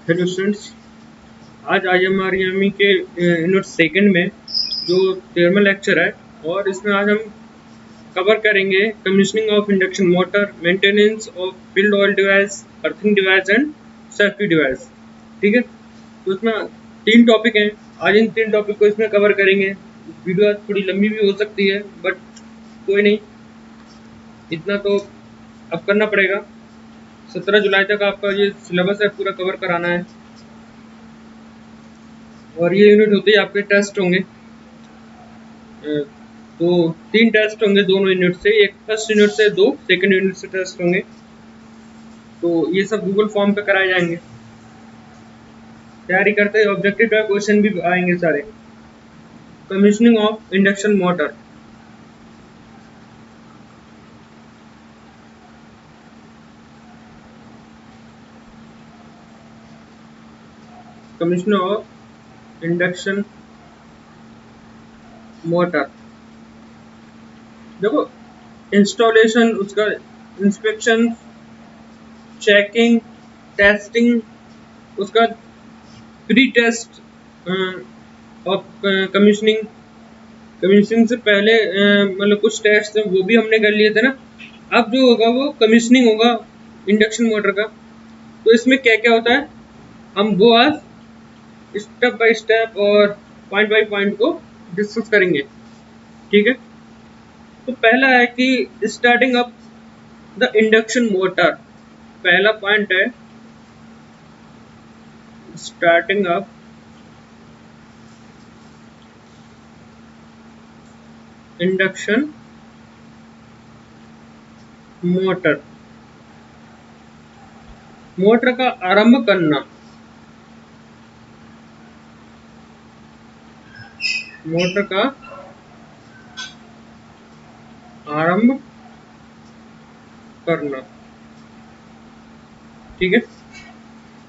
Hello students. आज IMREME के unit second में जो 13वां लेक्चर है और इसमें आज हम कवर करेंगे commissioning of induction motor, maintenance of field oil device, earthing device and safety device. ठीक है, तो इसमें 3 टॉपिक हैं। आज इन 3 टॉपिक को इसमें कवर करेंगे। वीडियो आज थोड़ी लंबी भी हो सकती है, बट कोई नहीं, इतना तो अब करना पड़ेगा। 17 जुलाई तक आपका ये सिलेबस है, पूरा कवर कराना है। और ये यूनिट होते ही आपके टेस्ट होंगे। तो 3 टेस्ट होंगे दोनों यूनिट से, एक फर्स्ट यूनिट से 2, सेकंड यूनिट से टेस्ट होंगे। तो ये सब गूगल फॉर्म पे कराए जाएंगे। तैयारी करते ऑब्जेक्टिव टाइप क्वेश्चन भी आएंगे सारे। Commissioning of induction motor, commissioning of induction motor. देखो, इंस्टॉलेशन, उसका इंस्पेक्शन, चेकिंग, टेस्टिंग, उसका pre test of commissioning. Commissioning से पहले मतलब कुछ टेस्ट थे, वो भी हमने कर लिए थे ना। अब जो होगा वो कमीशनिंग होगा इंडक्शन मोटर का। तो इसमें क्या क्या होता है, हम वो आज स्टेप बाय स्टेप और पॉइंट बाय पॉइंट को डिस्कस करेंगे। ठीक है, तो पहला है कि starting up the induction motor. पहला पॉइंट है starting up induction motor. Motor का आरंभ करना, मोटर का आरंभ करना। ठीक है,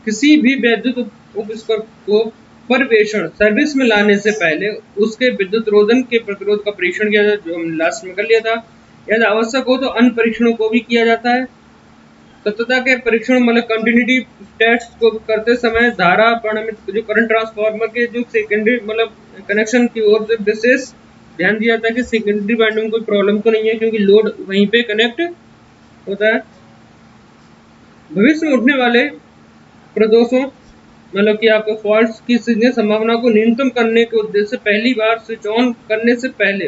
किसी भी विद्युत उपकरण को परिवेषण सर्विस में लाने से पहले उसके विद्युत रोधन के प्रतिरोध का परीक्षण किया जाता है, जो हमने लास्ट में कर लिया था। यदि आवश्यक हो तो अन्य परीक्षणों को भी किया जाता है। सत्यता के परीक्षण मतलब कंटिन्यूटी टेस्ट को करते समय धारा परिणामित जो करंट ट्रांसफार्मर के जो सेकेंडरी मतलब कनेक्शन की ओर से विशेष ध्यान दिया जाता है कि सेकेंडरी वाइंडिंग में कोई प्रॉब्लम तो नहीं है, क्योंकि लोड वहीं पे कनेक्ट होता है। भविष्य में उठने वाले प्रदोषों मतलब कि आपको फॉल्ट्स की संभावना को न्यूनतम करने के उद्देश्य से पहली बार स्विच ऑन करने से पहले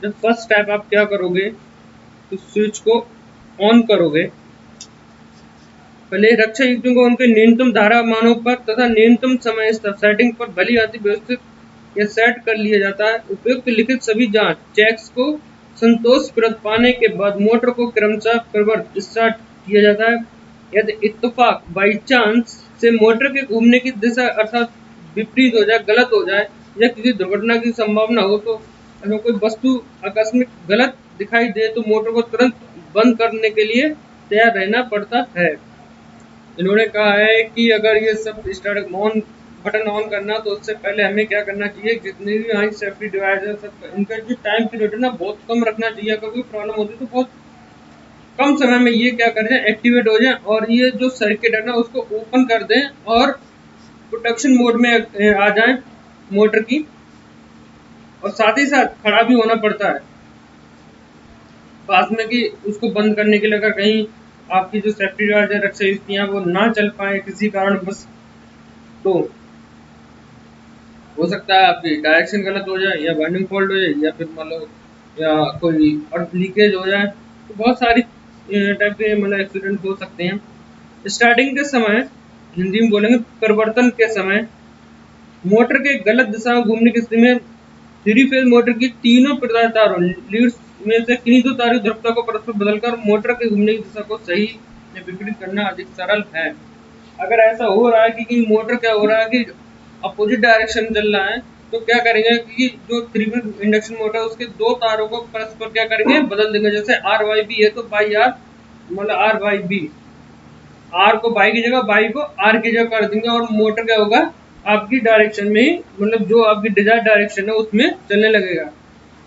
जब फर्स्ट स्टेप आप क्या करोगे, तो स्विच को ऑन करोगे। पहले रक्षा युक्तियों को उनके न्यूनतम धारा मानों पर तथा न्यूनतम समय सेटिंग पर भली भांति व्यवस्थित या सेट कर लिया जाता है। उपयुक्त लिखित सभी जांच चेक्स को संतोषप्रद पाने के बाद मोटर को क्रमशः प्रवर्त स्टार्ट किया जाता है। यदि इत्तेफाक बाई चांस से मोटर के घूमने की दिशा अर्थात विपरीत हो जाए, गलत हो जाए, या किसी दुर्घटना की संभावना हो, तो अगर कोई वस्तु आकस्मिक गलत दिखाई दे तो मोटर को तुरंत बंद करने के लिए तैयार रहना पड़ता है। इन्होंने कहा है कि अगर ये सब स्टार्ट ऑन बटन ऑन करना, तो उससे पहले हमें क्या करना चाहिए, जितने भी हमारी सेफ्टी डिवाइस है सब इनका जो टाइम पीरियड है ना बहुत कम रखना चाहिए। अगर कोई प्रॉब्लम होती है तो बहुत कम समय में ये क्या कर जाए, एक्टिवेट हो जाए और ये जो सर्किट है ना उसको ओपन कर दें और प्रोटेक्शन मोड में आ जाए मोटर की। और साथ ही साथ खड़ा भी होना पड़ता है पास में, कि उसको बंद करने के लिए अगर कहीं आपकी जो सेफ्टी डिवाइस है रक्षा युक्तियां वो ना चल पाए किसी कारण बस, तो हो सकता है आपकी डायरेक्शन गलत हो जाए या वाइंडिंग फॉल्ट हो जाए या फिर मतलब या कोई अर्थ लीकेज हो जाए। तो बहुत सारी टाइप के मतलब एक्सीडेंट हो सकते हैं। स्टार्टिंग के समय, हिंदी में बोलेंगे परिवर्तन के समय, मोटर के गलत दिशा में घूमने की स्थिति में 3 फेज मोटर की तीनों प्रदान तारों लीड्स में से किन्हीं 2 तारों ध्रुवता को परस्पर बदलकर मोटर के घूमने की दिशा को सही या विपरीत करना अधिक सरल है। अगर ऐसा हो रहा है कि मोटर क्या हो रहा है कि अपोजिट डायरेक्शन चल रहा है, तो क्या करेंगे कि जो 3 फेज इंडक्शन मोटर उसके 2 तारों को परस्पर क्या करेंगे, बदल देंगे। जैसे आर वाई बी है तो बाई आर मतलब आर वाई बी, आर को बाई की जगह बाई को आर की जगह कर देंगे और मोटर क्या होगा आपकी डायरेक्शन में ही मतलब जो आपकी डिजायर डायरेक्शन है उसमें चलने लगेगा।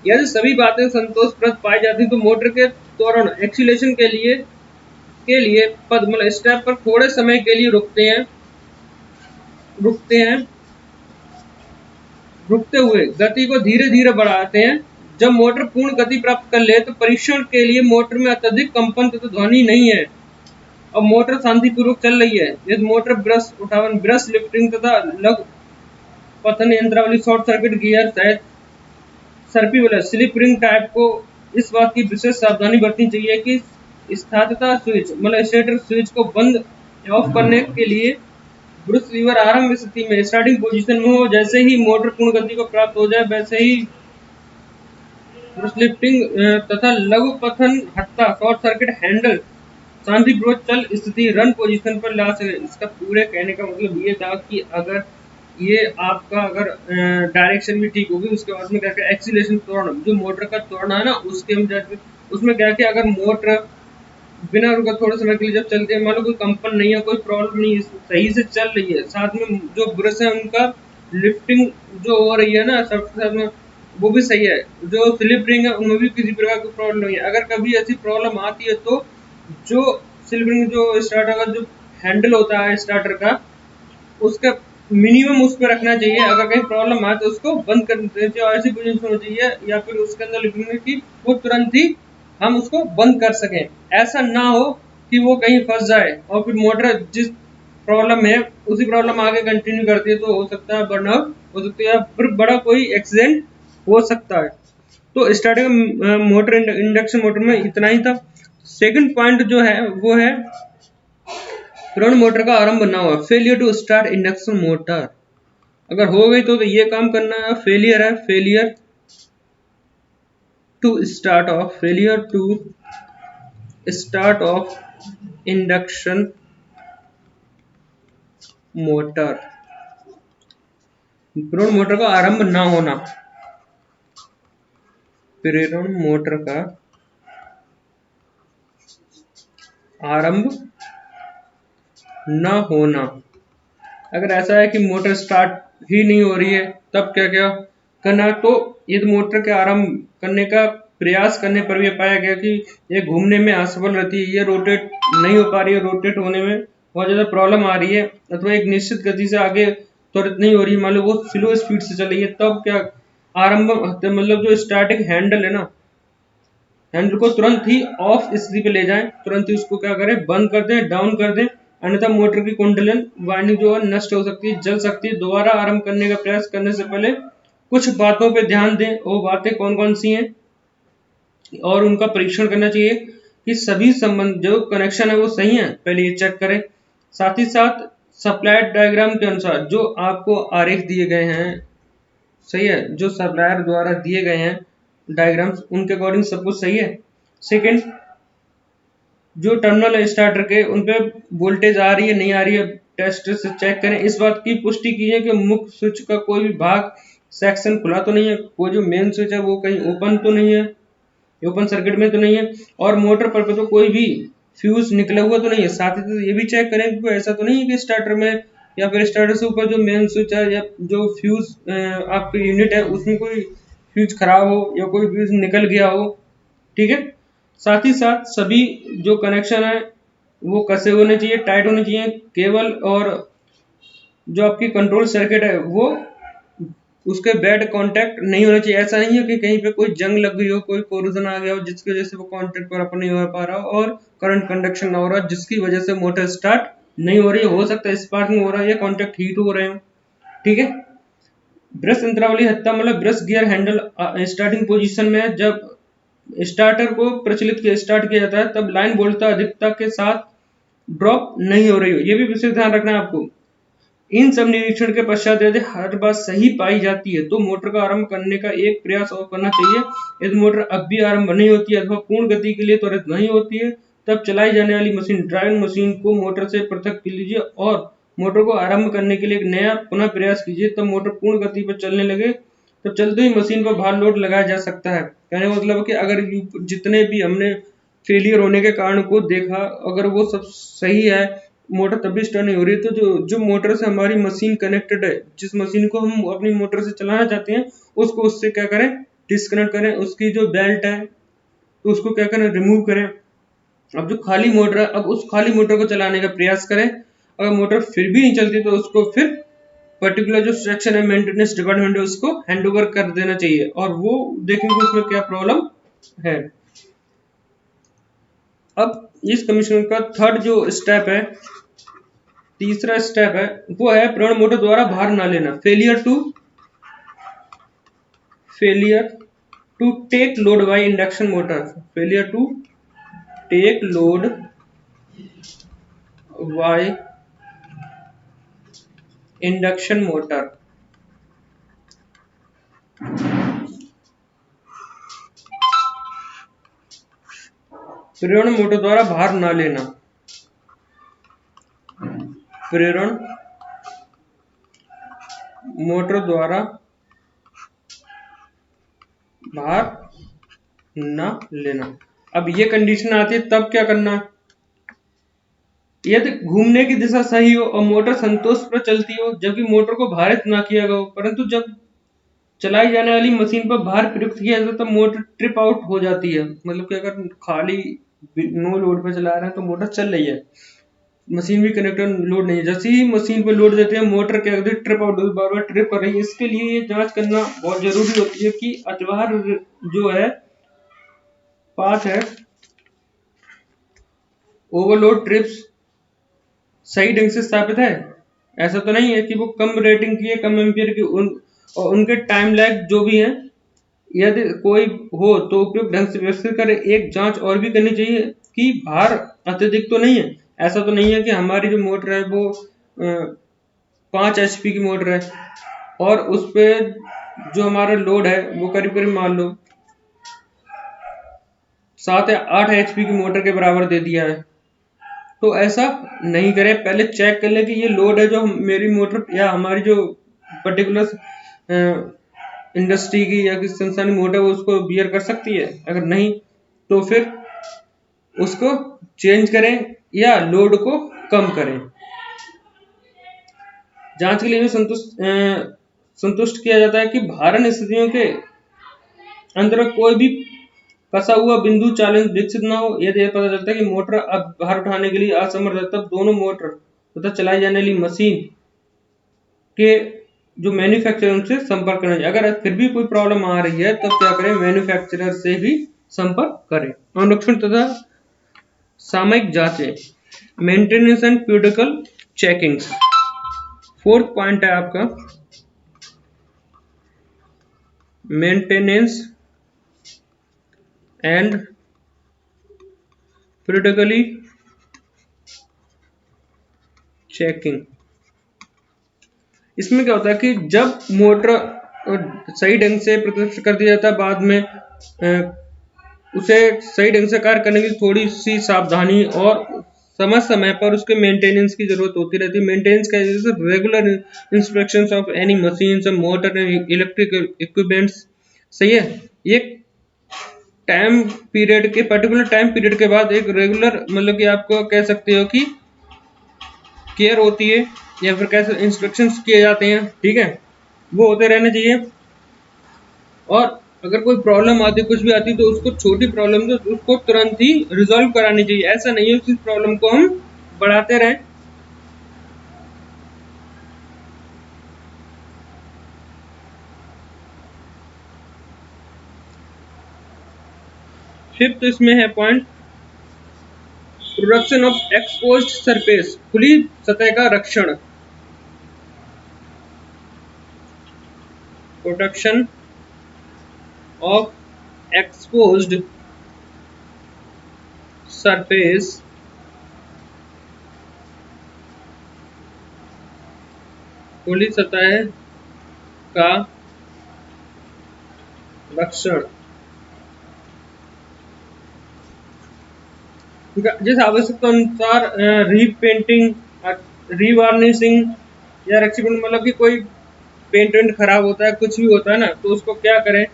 यदि सभी बातें संतोषप्रद पाई जाती तो मोटर के त्वरण एक्सीलेशन के लिए पद मतलब स्टेप पर थोड़े समय के लिए रुकते हैं। रुकते हुए गति को धीरे धीरे बढ़ाते हैं। जब मोटर पूर्ण गति प्राप्त कर ले तो परीक्षण के लिए मोटर में अत्यधिक कंपन तथा ध्वनि नहीं है और मोटर शांतिपूर्वक चल रही है। यदि मोटर ब्रश उठावन, ब्रश लिफ्टिंग तथा लघु पतन यंत्रावली, शॉर्ट सर्किट गियर सहित सर्पिबल स्लिप रिंग टाइप को इस बात की विशेष सावधानी बरतनी चाहिए कि स्थायित्व स्विच मतलब स्टेटर स्विच को बंद या ऑफ करने के लिए ब्रश लीवर आरंभ स्थिति में स्टार्टिंग पोजीशन में हो। जैसे ही मोटर पूर्ण गति को प्राप्त हो जाए वैसे ही ब्रश लिफ्टिंग तथा लघु पथन हत्ता शॉर्ट सर्किट हैंडल शांतिपूर्वक चल स्थिति रन पोजीशन पर ला सके। इसका पूरे कहने का मतलब ये था कि अगर ये आपका अगर डायरेक्शन भी ठीक होगी उसके बाद में क्या क्या एक्सीलरेशन त्वरण जो मोटर का त्वरण है ना उसके हम जैसे उसमें क्या क्या अगर मोटर बिना रुका थोड़े समय के लिए जब चलती है मान लो कोई कंपन नहीं है, कोई प्रॉब्लम नहीं है, सही से चल रही है, साथ में जो ब्रश है उनका लिफ्टिंग जो हो रही है ना सबके साथ में वो भी सही है, जो स्लिप रिंग है उनमें भी किसी प्रकार की प्रॉब्लम नहीं है। अगर कभी ऐसी प्रॉब्लम आती है तो जो स्लिप रिंग जो स्टार्टर का जो हैंडल होता है स्टार्टर का उसका मिनिमम उस पर रखना चाहिए। अगर कहीं प्रॉब्लम आए तो उसको बंद कर देना चाहिए और ऐसी पोजीशन होनी चाहिए या फिर उसके अंदर लिखना कि वो तुरंत ही हम उसको बंद कर सकें। ऐसा ना हो कि वो कहीं फंस जाए और फिर मोटर जिस प्रॉब्लम है उसी प्रॉब्लम आगे कंटिन्यू करती है तो हो सकता है बर्नआउट हो सकती है, फिर बड़ा कोई एक्सीडेंट हो सकता है। तो स्टार्टिंग मोटर इंडक्शन मोटर में इतना ही था। सेकंड पॉइंट जो है वो है प्रेरण मोटर का आरंभ ना हो, failure to start induction motor. अगर हो गई तो ये काम करना है, फेलियर है, failure to start of induction motor, प्रेरण मोटर का आरंभ ना होना, प्रेरण मोटर का आरंभ न होना। अगर ऐसा है कि मोटर स्टार्ट ही नहीं हो रही है तब क्या क्या करना है, तो यदि मोटर के आरंभ करने का प्रयास करने पर भी पाया गया कि ये घूमने में असफल रहती है, ये रोटेट नहीं हो पा रही है, रोटेट होने में बहुत ज़्यादा प्रॉब्लम आ रही है अथवा एक निश्चित गति से आगे त्वरित नहीं हो रही है, मान लो वो स्लो स्पीड से चल रही है, तब क्या आरंभ मतलब जो स्टार्टिंग हैंडल है ना हैंडल को तुरंत ही ऑफ स्थिति पे ले जाएं, तुरंत ही उसको क्या करें बंद कर दें, डाउन कर दें, अन्यथा मोटर की कुंडलन वाइंडिंग जो है नष्ट हो सकती है, जल सकती है। दोबारा आरंभ करने का प्रयास करने से पहले कुछ बातों पे ध्यान दें। वो बातें कौन कौन सी हैं और उनका परीक्षण करना चाहिए कि सभी संबंध जो कनेक्शन है वो सही है, पहले ये चेक करें। साथ ही साथ सप्लाइड डायग्राम के अनुसार जो आपको आरेख दिए गए हैं सही है, जो सप्लायर द्वारा दिए गए हैं डायग्राम्स उनके अकॉर्डिंग सब कुछ सही है। सेकंड, जो टर्मिनल स्टार्टर के उन पे वोल्टेज आ रही है नहीं आ रही है टेस्ट से चेक करें। इस बात की पुष्टि कीजिए कि मुख्य स्विच का कोई भी भाग सेक्शन खुला तो नहीं है, कोई जो मेन स्विच है वो कहीं ओपन तो नहीं है, ओपन सर्किट में तो नहीं है, और मोटर पर तो कोई भी फ्यूज निकला हुआ तो नहीं है। साथ ही साथ ये भी चेक करें कि ऐसा तो नहीं है कि स्टार्टर में या फिर स्टार्टर से ऊपर जो मेन स्विच है या जो फ्यूज आपकी यूनिट है उसमें कोई फ्यूज खराब हो या कोई फ्यूज निकल गया हो। ठीक है, साथ ही साथ सभी जो कनेक्शन है वो कसे होने चाहिए, टाइट होने चाहिए। केबल और जो आपकी कंट्रोल सर्किट है वो उसके बैड कांटेक्ट नहीं होना चाहिए। ऐसा नहीं है कि कहीं पे कोई जंग लग गई हो, कोई कोरोजन आ गया हो जिसकी वजह से वो कांटेक्ट पर अपन नहीं हो पा रहा हो और करंट कंडक्शन ना हो रहा जिसकी वजह से मोटर स्टार्ट नहीं हो रही हो सकता है स्पार्किंग हो रहा है या कांटेक्ट हीट हो रहे हो। ठीक है, ब्रश यंत्रावली हत्ता मतलब brush gear handle starting position में जब स्टार्टर को प्रचलित किया स्टार्ट किया जाता है तब लाइन वोल्टता अधिकता के साथ ड्रॉप नहीं हो रही हो, ये भी विशेष ध्यान रखना है आपको। इन सब निरीक्षण के पश्चात यदि हर बात सही पाई जाती है तो मोटर का आरंभ करने का एक प्रयास और करना चाहिए। यदि मोटर अब भी आरंभ नहीं होती है अथवा पूर्ण गति के लिए त्वरित नहीं होती है तब चलाई जाने वाली मशीन ड्राइविंग मशीन को मोटर से पृथक कर लीजिए और मोटर को आरंभ करने के लिए एक नया पुनः प्रयास कीजिए। तब मोटर पूर्ण गति पर चलने लगे तब चलते ही मशीन पर भार लोड लगाया जा सकता है। कहने का मतलब कि अगर जितने भी हमने फेलियर होने के कारण को देखा अगर वो सब सही है मोटर तभी स्टार्ट नहीं हो रही है, तो जो मोटर से हमारी मशीन कनेक्टेड है जिस मशीन को हम अपनी मोटर से चलाना चाहते हैं उसको उससे क्या करें डिस्कनेक्ट करें, उसकी जो बेल्ट है तो उसको क्या करें रिमूव करें। अब जो खाली मोटर है अब उस खाली मोटर को चलाने का प्रयास करें, अगर मोटर फिर भी नहीं चलती तो उसको फिर पर्टिकुलर जो सेक्शन है मेंटेनेंस डिपार्टमेंट है उसको हैंड ओवर कर देना चाहिए और वो देखेंगे उसमें क्या प्रॉब्लम है। अब इस कमीशन का थर्ड जो स्टेप है, तीसरा स्टेप है, वो है प्रेरण मोटर द्वारा भार ना लेना, failure to take load by induction motor, failure to take load by induction motor. प्रेरण मोटर द्वारा भार ना लेना, प्रेरण मोटर द्वारा भार न लेना। अब ये कंडीशन आती है तब क्या करना, यदि घूमने की दिशा सही हो और मोटर संतोष पर चलती हो जबकि मोटर को भारित ना किया गया हो, परंतु जब चलाई जाने वाली मशीन पर भार प्रयुक्त किया जाता है तब मोटर ट्रिप आउट हो जाती है। मतलब कि अगर खाली नो लोड पे चला रहे हैं तो मोटर चल रही है, मशीन भी कनेक्टर लोड नहीं है, जैसे ही मशीन पे लोड देते हैं मोटर क्या करती है ट्रिप आउट, बार बार ट्रिप कर रही है। इसके लिए ये जांच करना बहुत जरूरी होती है कि अतिभार जो है पाथ है, ओवरलोड ट्रिप्स सही ढंग से स्थापित है। ऐसा तो नहीं है कि वो कम रेटिंग की है, कम एम्पियर की, और उनके टाइम लैग जो भी है, यदि कोई हो तो उपयुक्त ढंग से व्यवस्थित करें। एक जांच और भी करनी चाहिए कि भार अत्यधिक तो नहीं है। ऐसा तो नहीं है कि हमारी जो मोटर है वो 5 HP की मोटर है और उस पे जो हमारा लोड है वो करीब करीब मान लो 7 या 8 HP की मोटर के बराबर दे दिया है। तो ऐसा नहीं करें, पहले चेक कर ले कि ये लोड है जो मेरी मोटर या हमारी जो पर्टिकुलर इंडस्ट्री की या किसी संस्थान की मोटर है उसको बियर कर सकती है। अगर नहीं तो फिर उसको चेंज करें या लोड को कम करें। जांच के लिए संतुष्ट किया जाता है कि भारण स्थितियों के अंतर्गत कोई भी फंसा हुआ बिंदु चालन विकसित ना हो। यदि यह पता चलता है कि मोटर अब भार उठाने के लिए असमर्थ है तब दोनों मोटर तथा चलाई जाने वाली मशीन के जो मैन्युफैक्चरर से संपर्क करना चाहिए। अगर फिर भी कोई प्रॉब्लम आ रही है तब क्या करें, मैन्युफैक्चरर से भी संपर्क करें। अनुरक्षण तथा सामयिक जांचें, maintenance and periodical checking. Fourth point है आपका मेंटेनेंस एंड पीरियडिकली चेकिंग। इसमें क्या होता है कि जब मोटर सही ढंग से प्रदर्शित कर दिया जाता है, बाद में उसे सही ढंग से कार्य करने के लिए थोड़ी सी सावधानी और समय समय पर उसके मेंटेनेंस की जरूरत होती रहती है। मेंटेनेंस का जैसे regular inspections of any machines, motor and electric equipments. सही है, एक टाइम पीरियड के पर्टिकुलर टाइम पीरियड के बाद एक रेगुलर, मतलब कि आपको कह सकते हो कि केयर होती है या फिर कैसे इंस्ट्रक्शंस किए जाते हैं, ठीक है, वो होते रहने चाहिए। और अगर कोई प्रॉब्लम आती, कुछ भी आती, तो उसको छोटी प्रॉब्लम तो उसको तुरंत ही रिजॉल्व करानी चाहिए। ऐसा नहीं है उस प्रॉब्लम को हम बढ़ाते रहें। फिफ्थ इसमें है point production of exposed surface, खुली सतह का रक्षण। प्रोडक्शन ऑफ एक्सपोज्ड सरफेस, खुली सतह का रक्षण। जिस आवश्यकता अनुसार रीपेंटिंग, रीवार्निशिंग या रेक्सीपेंट, मतलब कि कोई पेंट वेंट खराब होता है, कुछ भी होता है ना, तो उसको क्या करें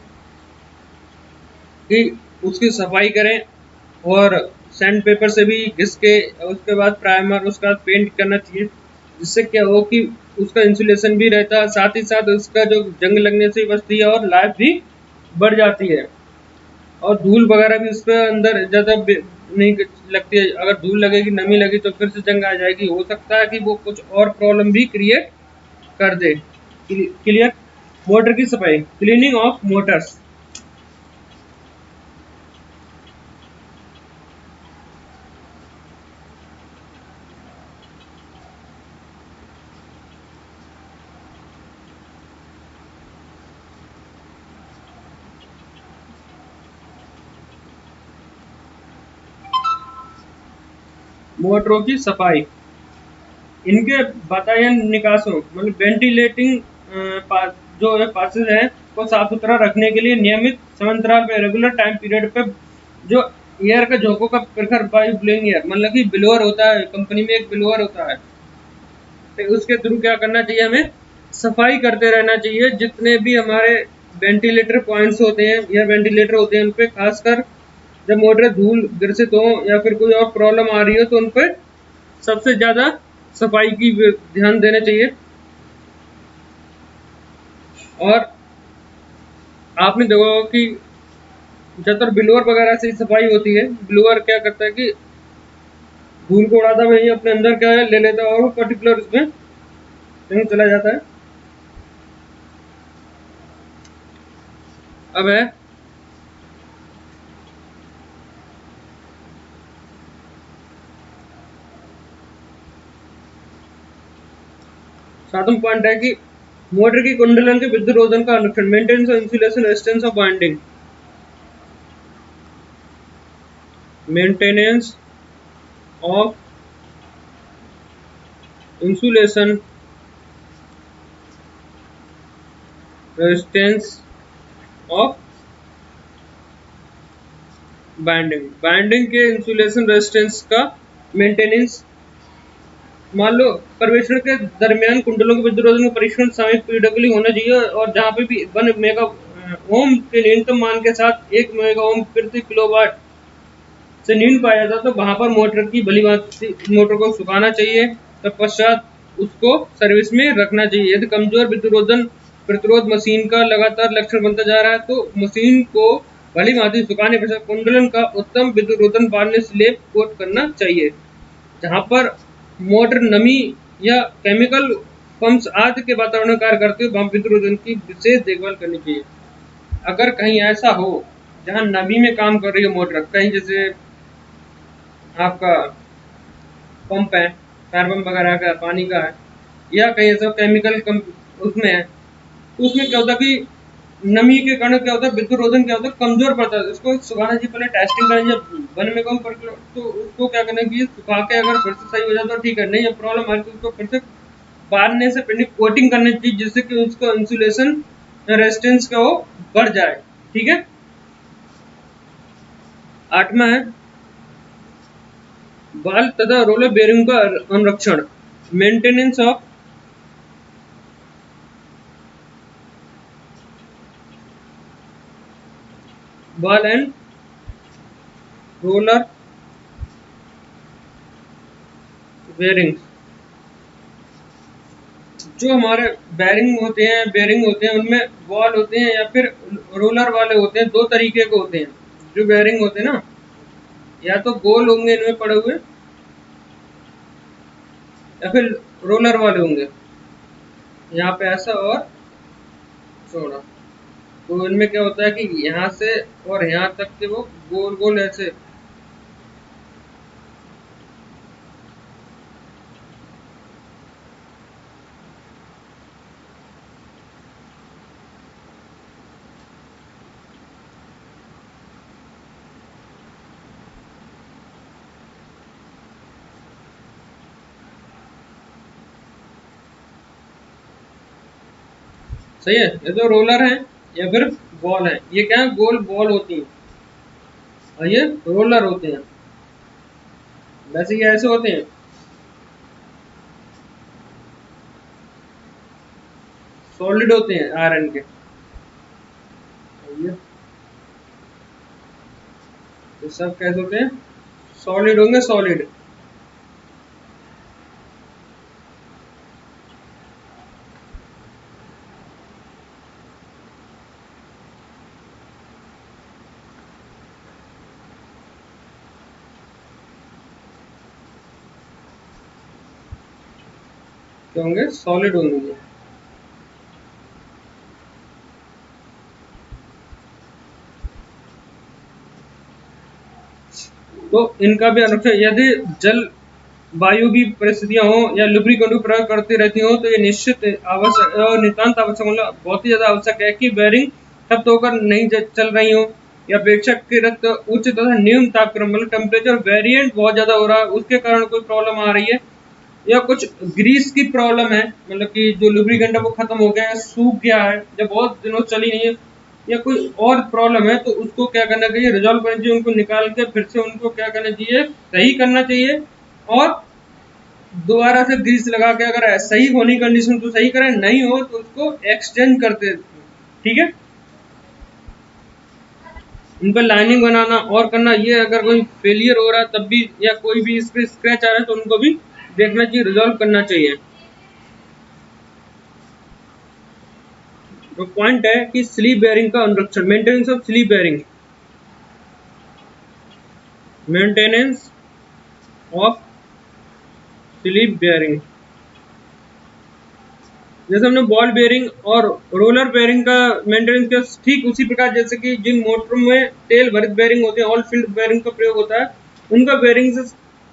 कि उसकी सफाई करें और सैंड पेपर से भी घिस के, उसके बाद प्राइमर, उसके बाद पेंट करना चाहिए, जिससे क्या हो कि उसका इंसुलेशन भी रहता है, साथ ही साथ उसका जो जंग लगने से बचती है और लाइफ भी बढ़ जाती है। और धूल वगैरह भी उस पर अंदर ज़्यादा नहीं लगती है। अगर धूल लगेगी, नमी लगी तो फिर से जंग आ जाएगी। हो सकता है कि वो कुछ और प्रॉब्लम भी क्रिएट कर दे। क्लियर। मोटर की सफाई, क्लीनिंग ऑफ मोटर्स। मोटरों की सफाई, इनके वातायन निकासों मतलब वेंटिलेटिंग जो है पासेज है को साफ सुथरा रखने के लिए नियमित समांतराल पे रेगुलर टाइम पीरियड पे जो एयर का झोंकों का प्रखर वायु ब्लोइंग एयर मतलब कि ब्लोअर होता है, कंपनी में एक ब्लोअर होता है, तो उसके थ्रू क्या करना चाहिए, हमें सफाई करते रहना चाहिए। जितने भी हमारे वेंटिलेटर पॉइंट्स होते हैं या वेंटिलेटर होते हैं उन पे खासकर जब मोटर धूल ग्रसित हो या फिर कोई और प्रॉब्लम आ रही हो तो उन पे सबसे ज्यादा सफाई की ध्यान देना चाहिए। और आपने देखा होगा कि ज्यादातर ब्लोअर वगैरह से सफाई होती है। ब्लोअर क्या करता है कि धूल को उड़ाता वही अपने अंदर क्या है ले लेता है और वो पर्टिकुलर उसमें कहीं चला जाता है। अब है सातवां पॉइंट है कि मोटर की कुंडलन के विद्युत रोधन का अनुरक्षण, maintenance of insulation resistance of binding, maintenance of insulation resistance of binding, binding के इंसुलेशन रेजिस्टेंस का मेंटेनेंस। मान लो पर्यवेक्षण के दरमियान कुंडलों के विद्युत रोधन का परीक्षण सामयिक पीरियडिकली होना चाहिए और जहाँ पे भी 1 मेगा ओम के न्यूनतम मान के साथ 1 मेगा ओम प्रति किलोवाट से न्यून पाया जाता तो वहां पर मोटर की भली भांति मोटर को सुखाना चाहिए, तत्पश्चात उसको सर्विस में रखना चाहिए। यदि कमजोर विद्युत रोधन प्रतिरोध मशीन का लगातार लक्षण बनता जा रहा है तो मशीन को भली भांति सुखाने पश्चात कुंडलन का उत्तम विद्युत रोधन वार्निश लेप कोट करना चाहिए। जहाँ पर मोटर नमी या केमिकल पंप्स आदि के वातावरण में कार्य करते हो वहां विद्युत रोधन की विशेष देखभाल करनी चाहिए। अगर कहीं ऐसा हो जहाँ नमी में काम कर रही हो मोटर, कहीं जैसे आपका पंप है, फायर पंप वगैरह का पानी का है, या कहीं ऐसा केमिकल उसमें है, तो उसमें क्या होता है कि नमी के कारण क्या होता है विद्युत रोधन क्या होता है कमजोर पड़ता है। इसको सुखाना चाहिए, पहले टेस्टिंग करनी चाहिए 1 मेगा ओम पर किलो, तो उसको क्या करना चाहिए सुखा के अगर फिर से सही हो जाए तो ठीक है, नहीं है प्रॉब्लम आती उसको फिर से बांधने से पहले कोटिंग करनी चाहिए जिससे कि उसका इंसुलेशन रेजिस्टेंस का वो बढ़ जाए। ठीक है। 8वां है बाल तथा रोलर बेरिंग का अनुरक्षण, maintenance of ball and roller bearings. जो हमारे बेरिंग होते हैं उनमें बॉल होते हैं या फिर रोलर वाले होते हैं, दो तरीके के होते हैं। जो बेरिंग होते हैं ना, या तो गोल होंगे इनमें पड़े हुए या फिर रोलर वाले होंगे यहाँ पे ऐसा और चौड़ा। तो इनमें क्या होता है कि यहाँ से और यहाँ तक के वो गोल गोल ऐसे। सही है, ये तो रोलर है या फिर बॉल है। ये क्या है, गोल बॉल होती है और ये रोलर होते हैं। वैसे ये ऐसे होते हैं, सॉलिड होते हैं आयरन के। ये सब कैसे होते हैं, सॉलिड होंगे सॉलिड। क्या होंगे, सॉलिड होंगे। तो इनका भी अनुरक्षण, यदि जल वायु की परिस्थितियां हो या लुब्रिकेंट को प्रयोग करती रहती हो तो ये निश्चित आवश्यक और नितांत आवश्यक, मतलब बहुत ही ज्यादा आवश्यक है कि बेरिंग तब होकर नहीं चल रही हो या अपेक्षाकृत उच्च तथा न्यून तापक्रम मतलब टेम्परेचर वेरिएंट बहुत ज्यादा हो रहा है, उसके कारण कोई प्रॉब्लम आ रही है, या कुछ ग्रीस की प्रॉब्लम है, मतलब कि जो लुब्रिकेंट है वो खत्म हो गया है, सूख गया है या बहुत दिनों चली नहीं है, या कोई और प्रॉब्लम है, तो उसको क्या करना चाहिए, रिजॉल्व करना चाहिए, उनको निकाल के फिर से उनको क्या करना चाहिए, सही करना चाहिए, और दोबारा से ग्रीस लगा के अगर सही होने की कंडीशन तो सही करें, नहीं हो तो उसको एक्सचेंज करते, ठीक है। इन पर लाइनिंग बनाना और करना, ये अगर कोई फेलियर हो रहा है तब भी, या कोई भी इस पे स्क्रैच आ रहा है तो उनको भी देखना चाहिए, रिजॉल्व करना चाहिए। तो पॉइंट है कि स्लीप बेयरिंग का अनुरक्षण, maintenance of sleep bearing, maintenance of sleep bearing, जैसे हमने बॉल बेयरिंग और रोलर बेयरिंग का मेंटेनेंस किया, ठीक उसी प्रकार जैसे कि जिन मोटरों में तेल भरित बेयरिंग होते हैं, ऑयल फील्ड बेयरिंग का प्रयोग होता है, उनका बेयरिंग से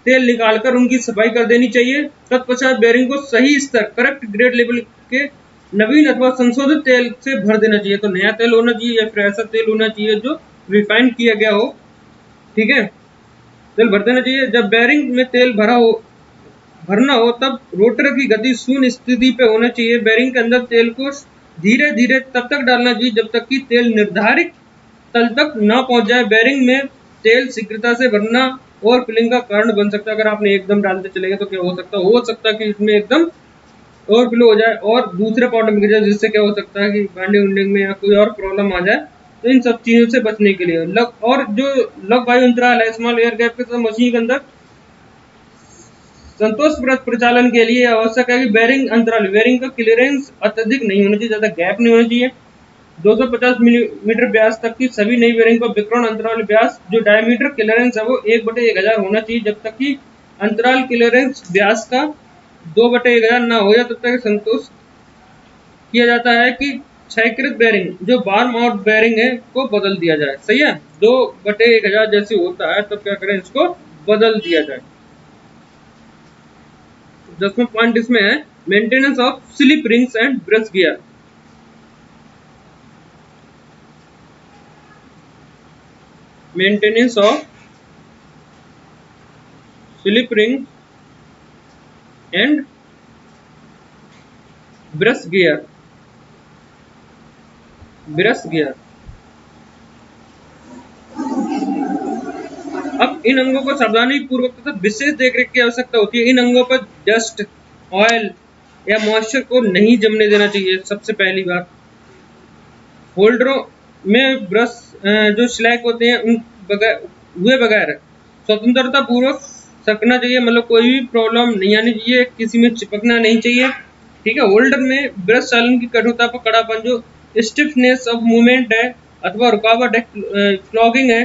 तेल निकालकर उनकी सफाई कर देनी चाहिए, तत्पश्चात बेयरिंग को सही स्तर करेक्ट ग्रेड लेवल के नवीन अथवा संशोधित तेल से भर देना चाहिए। तो नया तेल होना चाहिए या फिर ऐसा तेल होना चाहिए जो रिफाइंड किया गया हो, ठीक है, तेल भर देना चाहिए। जब बेयरिंग में तेल भरना हो तब रोटर की गति शून्य स्थिति पे होना चाहिए। बेयरिंग के अंदर तेल को धीरे धीरे तब तक डालना चाहिए जब तक कि तेल निर्धारित तल तक ना पहुंच जाए। बेयरिंग में तेल शीघ्रता से भरना और फिलिंग का कारण बन सकता है। अगर आपने एकदम डालते चले गए तो क्या हो सकता है कि इसमें एकदम ओवरफ्लो हो जाए और दूसरे पॉट में गिर जाए, जिससे क्या हो सकता है कि बाइंडिंग उंडिंग में या कोई और प्रॉब्लम आ जाए। तो इन सब चीजों से बचने के लिए और जो लग वायु अंतराल है, स्मॉल एयर गैप के साथ मशीन के अंदर संतोषप्रद परिचालन के लिए आवश्यक है कि बेयरिंग अंतराल, बेयरिंग का क्लियरेंस अत्यधिक नहीं होना चाहिए, ज्यादा गैप नहीं होना चाहिए। 250 मिलीमीटर व्यास तक की सभी नई बेयरिंग का विकर्ण अंतराल व्यास जो डायमीटर क्लियरेंस है वो 1/1000 होना चाहिए। जब तक कि अंतराल क्लियरेंस व्यास का 2/1000 ना हो जाए तब तक संतोष किया जाता है कि क्षयकृत बेयरिंग जो बार माउंट बेयरिंग है को बदल दिया जाए। सही है, 2/1000 जैसे होता है तब क्या करें, इसको बदल दिया जाए। 10वां पॉइंट इसमें है maintenance of slip rings and brush gear. Maintenance of slip ring and brush gear, brush gear. अब इन अंगों को सावधानी पूर्वक तथा विशेष देखरेख की आवश्यकता होती है। इन अंगों पर डस्ट, ऑयल या मॉइस्चर को नहीं जमने देना चाहिए। सबसे पहली बात, होल्डरों में ब्रश जो स्लैक होते हैं उन हुए बगैर स्वतंत्रता पूर्वक सकना चाहिए, मतलब कोई भी प्रॉब्लम नहीं आनी चाहिए, किसी में चिपकना नहीं चाहिए, ठीक है। होल्डर में ब्रश चालन की कठोरता पर कड़ापन, जो स्टिफनेस ऑफ मूवमेंट है अथवा रुकावट है, क्लॉगिंग है,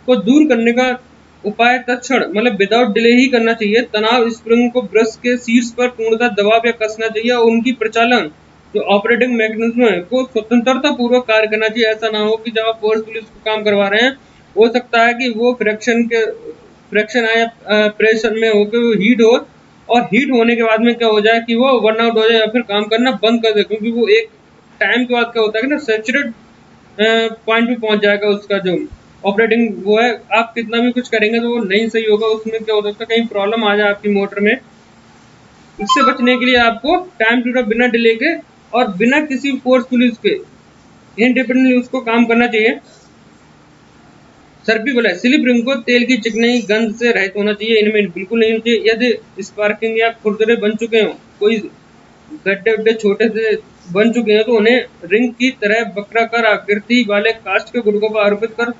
को दूर करने का उपाय तत्क्षण मतलब विदाउट डिले ही करना चाहिए। तनाव स्प्रिंग को ब्रश के शीर्ष पर पूर्णतः दबाव या कसना चाहिए और उनकी प्रचालन जो ऑपरेटिंग मैकेनिज्म है को स्वतंत्रता पूर्वक कार्य करना चाहिए। ऐसा ना हो कि जब आप फोर्सफुली उसको काम करवा रहे हैं, हो सकता है कि वो फ्रैक्शन आए प्रेशर में हो के वो हीट हो, और हीट होने के बाद में क्या हो जाए कि वो बर्न आउट हो जाए या फिर काम करना बंद कर दे, क्योंकि वो एक टाइम के बाद क्या होता है कि ना सैचुरेट पॉइंट पे पहुंच जाएगा उसका जो ऑपरेटिंग वो है। आप कितना भी कुछ करेंगे तो वो नहीं सही होगा, उसमें क्या हो सकता है कहीं प्रॉब्लम आ जाए आपकी मोटर में। इससे बचने के लिए आपको टाइम टू टाइम बिना डिले के और बिना किसी फोर्सफुली उसके इंडिपेंडेंटली उसको काम करना चाहिए। सर्पी बोला स्लिप रिंग को तेल की चिकनाई गंध से रहित होना चाहिए, इनमें बिल्कुल नहीं होना चाहिए। यदि स्पार्किंग या खुरदरे बन चुके हों, कोई गड्ढे उड्ढे छोटे से बन चुके हैं, तो उन्हें रिंग की तरह वक्राकार आकृति वाले कास्ट के गुर्गों पर आरोपित कर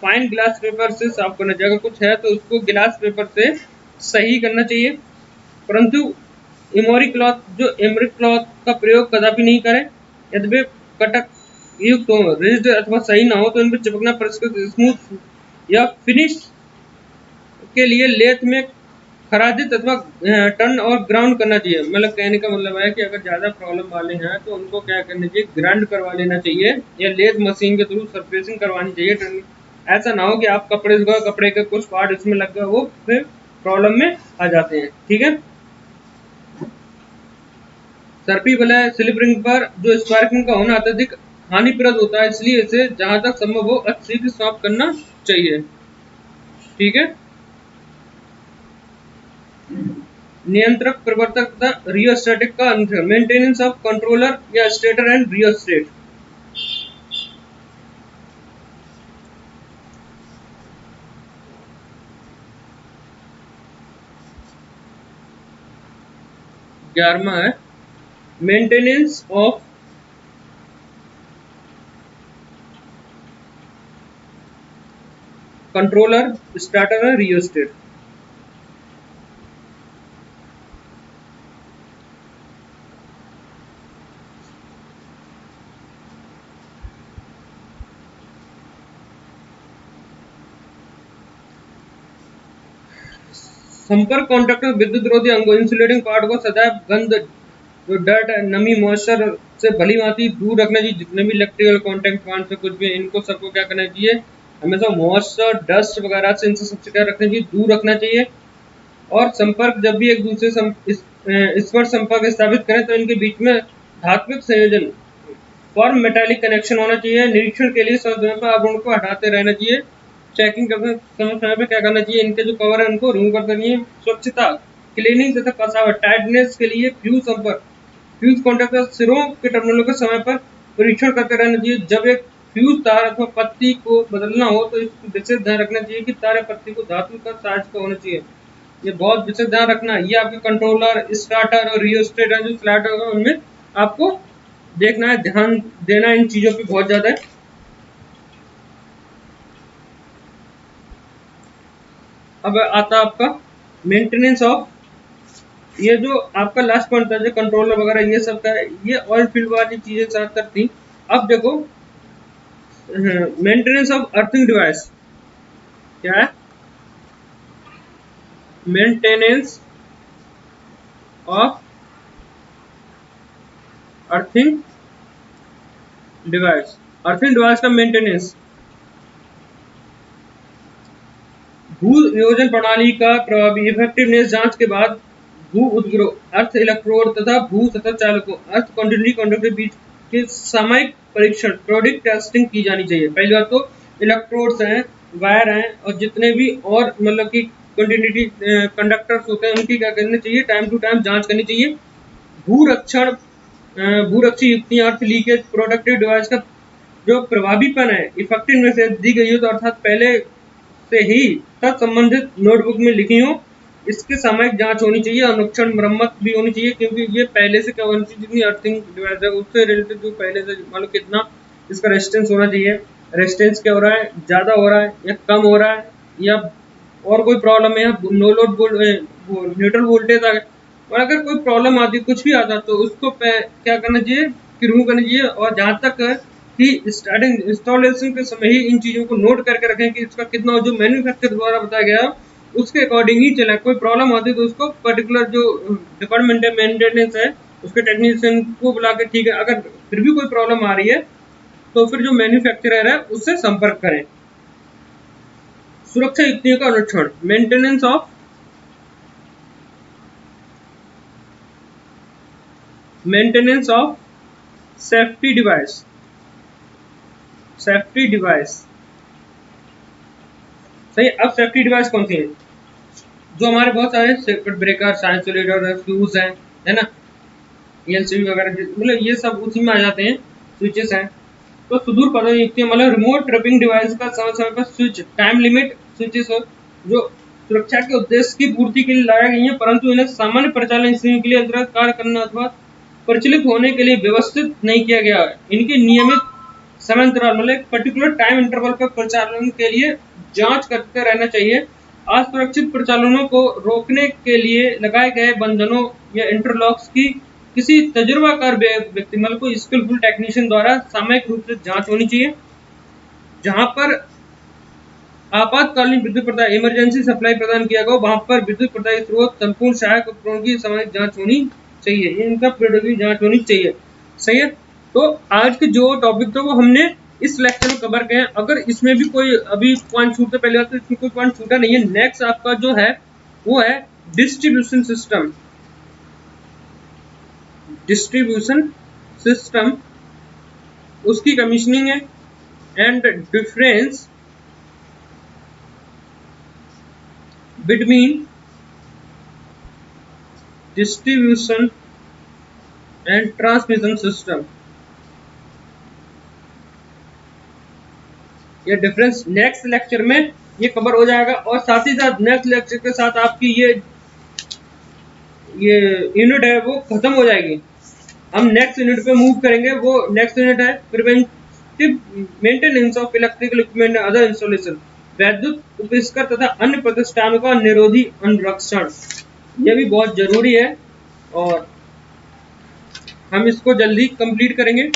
फाइन ग्लास पेपर से साफ करना चाहिए। अगर कुछ है तो उसको गिलास पेपर से सही करना चाहिए, परंतु एमरिक क्लॉथ का प्रयोग कदापि नहीं करें। यदि वे कटक युक्त हो, रिज्ड अथवा सही ना हो तो इन पर चिपकना परिष्कृत स्मूथ या फिनिश के लिए लेथ में खरादित अथवा टर्न और ग्राउंड करना चाहिए। मतलब कहने का मतलब है कि अगर ज्यादा प्रॉब्लम वाले हैं तो उनको क्या करना चाहिए, ग्राइंड करवा लेना चाहिए या लेथ मशीन के थ्रू सरफेसिंग करवानी चाहिए। ऐसा ना हो कि आप कपड़े के कुछ पार्ट इसमें लग गए, वो फिर प्रॉब्लम में आ जाते हैं। ठीक है, सर्पी वलय स्लिप रिंग पर जो स्पार्किंग का होना अत्यधिक हानिप्रद होता है, इसलिए इसे जहां तक संभव हो अच्छी से साफ करना चाहिए। ठीक है, नियंत्रक, प्रवर्तक तथा रियोस्टेटिक का अंतर, मेंटेनेंस ऑफ कंट्रोलर या स्टेटर एंड रियोस्टेट। 11वां है मेंटेनेंस ऑफ कंट्रोलर, स्टार्टर और रियोस्टेट। संपर्क कॉन्टैक्ट में विद्युत रोधी अंगों, इंसुलेटिंग पार्ट को सदैव गंध, जो डर्ट, नमी, मॉइस्चर से भली भांति दूर रखना चाहिए। जितने भी इलेक्ट्रिकल कॉन्टैक्ट पॉइंट से कुछ भी, इनको सबको क्या करना चाहिए, हमेशा मॉइस्चर, डस्ट वगैरह से इनसे सबसे क्या रखना चाहिए, दूर रखना चाहिए। और संपर्क जब भी एक दूसरे स्पर्श संपर्क स्थापित करें तो इनके बीच में धात्विक संयोजन, फॉर्म मेटालिक कनेक्शन होना चाहिए। निरीक्षण के लिए समय पर आप उनको हटाते रहना चाहिए। चेकिंग करते समय पे क्या करना चाहिए, इनके जो कवर है उनको रिमूव कर देनी है। स्वच्छता, क्लीनिंग तथा कसावट, टाइटनेस के लिए फ्यूज संपर्क, फ्यूज कॉन्टैक्ट सिरों के टर्मिनलों के समय पर परीक्षण करते रहना चाहिए। जब एक फ्यूज तार अथवा पत्ती को बदलना हो तो इसको विशेष ध्यान रखना चाहिए कि तार पत्ती को धातु का साइज का होना चाहिए। ये बहुत विशेष ध्यान रखना। ये आपके कंट्रोलर, स्टार्टर और रियोस्टेट जो स्लाइड होगा उनमें आपको देखना है, ध्यान देना है इन चीजों पे बहुत ज्यादा है। अब आता है आपका मेंटेनेंस ऑफ, ये जो आपका लास्ट पॉइंट था जो कंट्रोलर वगैरह ये सब का है, ये ऑयल फील्ड वाली चीजें ज्यादातर थी। अब देखो मेंटेनेंस ऑफ अर्थिंग डिवाइस क्या है, maintenance of earthing device, earthing device का मेंटेनेंस, भू नियोजन प्रणाली का प्रभावी इफेक्टिवनेस जांच के बाद भू उद्ग्रह, अर्थ इलेक्ट्रोड तथा भू सतह चालकों, अर्थ कंटिन्यूटी कंडक्टर के बीच के सामयिक परीक्षण, प्रोडिक्ट टेस्टिंग की जानी चाहिए। पहली बात तो इलेक्ट्रोड्स हैं, वायर हैं और जितने भी और मतलब कि कंटिन्यूटी कंडक्टर्स होते हैं उनकी क्या करनी चाहिए, टाइम टू टाइम जांच करनी चाहिए। भूरक्षण, भूरक्षी युक्तियां, अर्थ लीकेज, प्रोडक्टिव डिवाइस का जो प्रभावीपन है इफेक्टिवनेस दी गई हो तो अर्थात पहले से ही तत्संबंधित नोटबुक में लिखी हो, इसकी सामयिक जांच होनी चाहिए। अनुक्षण मरम्मत भी होनी चाहिए क्योंकि ये पहले से क्या होनी चाहिए, जितनी अर्थिंग डिवाइस है उससे रिलेटेड जो पहले से मान लो कितना इसका रेजिस्टेंस होना चाहिए, रेजिस्टेंस क्या हो रहा है, ज्यादा हो रहा है या कम हो रहा है, या और कोई प्रॉब्लम है, नो लोड न्यूट्रल वोल्टेज आ गया, और अगर कोई प्रॉब्लम आती, कुछ भी आता तो उसको क्या करना चाहिए कि रिमूव करना चाहिए। और जहाँ तक कि स्टार्टिंग इंस्टॉलेशन के समय ही इन चीजों को नोट करके रखें कि इसका कितना जो मैन्युफैक्चर द्वारा बताया गया उसके अकॉर्डिंग ही चला। कोई प्रॉब्लम आती है तो उसको पर्टिकुलर जो डिपार्टमेंट है मेंटेनेंस है उसके टेक्नीशियन को बुला के, ठीक है, अगर फिर भी कोई प्रॉब्लम आ रही है तो फिर जो मैन्युफैक्चरर है उससे संपर्क करें। सुरक्षा युक्तियों का अनुच्छेद, maintenance of safety device, safety device सही। अब सेफ्टी डिवाइस कौन सी है, जो हमारे बहुत सारे सर्किट ब्रेकर, आइसोलेटर, फ्यूज है ना, एलसीडी वगैरह, मतलब ये सब उसी में आ जाते हैं, स्विचेस हैं। तो सुदूर पदों युक्ति मतलब रिमोट ट्रिपिंग डिवाइस का समय समय पर स्विच, टाइम लिमिट स्विचेस जो सुरक्षा के उद्देश्य की पूर्ति के लिए लाया गई है परंतु इन्हें सामान्य परिचालन स्थिति के लिए अंतर्गत कार्य करना अथवा प्रचलित होने के लिए व्यवस्थित नहीं किया गया है। इनके नियमित समय अंतराल मतलब एक पर्टिकुलर टाइम इंटरवल पर परिचालन के लिए जांच करते रहना चाहिए। असुरक्षित परिचालनों को रोकने के लिए लगाए गए बंधनों या इंटरलॉक्स की किसी तजुर्बाकार व्यक्ति मतलब कोई स्किलफुल टेक्नीशियन द्वारा सामयिक रूप से जांच होनी चाहिए। जहां पर आपातकालीन विद्युत प्रदाय, इमरजेंसी सप्लाई प्रदान किया गया वहां पर विद्युत प्रदाय स्रोत, संपूर्ण सहायक उपकरणों की सामयिक जांच होनी चाहिए, इनका पीरियोडिक जांच होनी चाहिए। सही है। तो आज के जो टॉपिक था वो हमने इस लेक्चर में कवर किए हैं। अगर इसमें भी कोई अभी पॉइंट छूटते पहले बात तो इसमें कोई पॉइंट छूटा नहीं है। नेक्स्ट आपका जो है वो है डिस्ट्रीब्यूशन सिस्टम। डिस्ट्रीब्यूशन सिस्टम उसकी कमीशनिंग है and difference between distribution and transmission system. ये डिफरेंस नेक्स्ट लेक्चर में ये कवर हो जाएगा और साथ ही साथ नेक्स्ट लेक्चर के साथ आपकी ये यूनिट है वो खत्म हो जाएगी। हम नेक्स्ट यूनिट पे मूव करेंगे। वो नेक्स्ट यूनिट है preventive maintenance of electrical equipment and other installation, वैद्युत उपस्कर तथा अन्य प्रतिष्ठानों का निरोधी अनुरक्षण। यह भी बहुत जरूरी है और हम इसको जल्दी कंप्लीट करेंगे।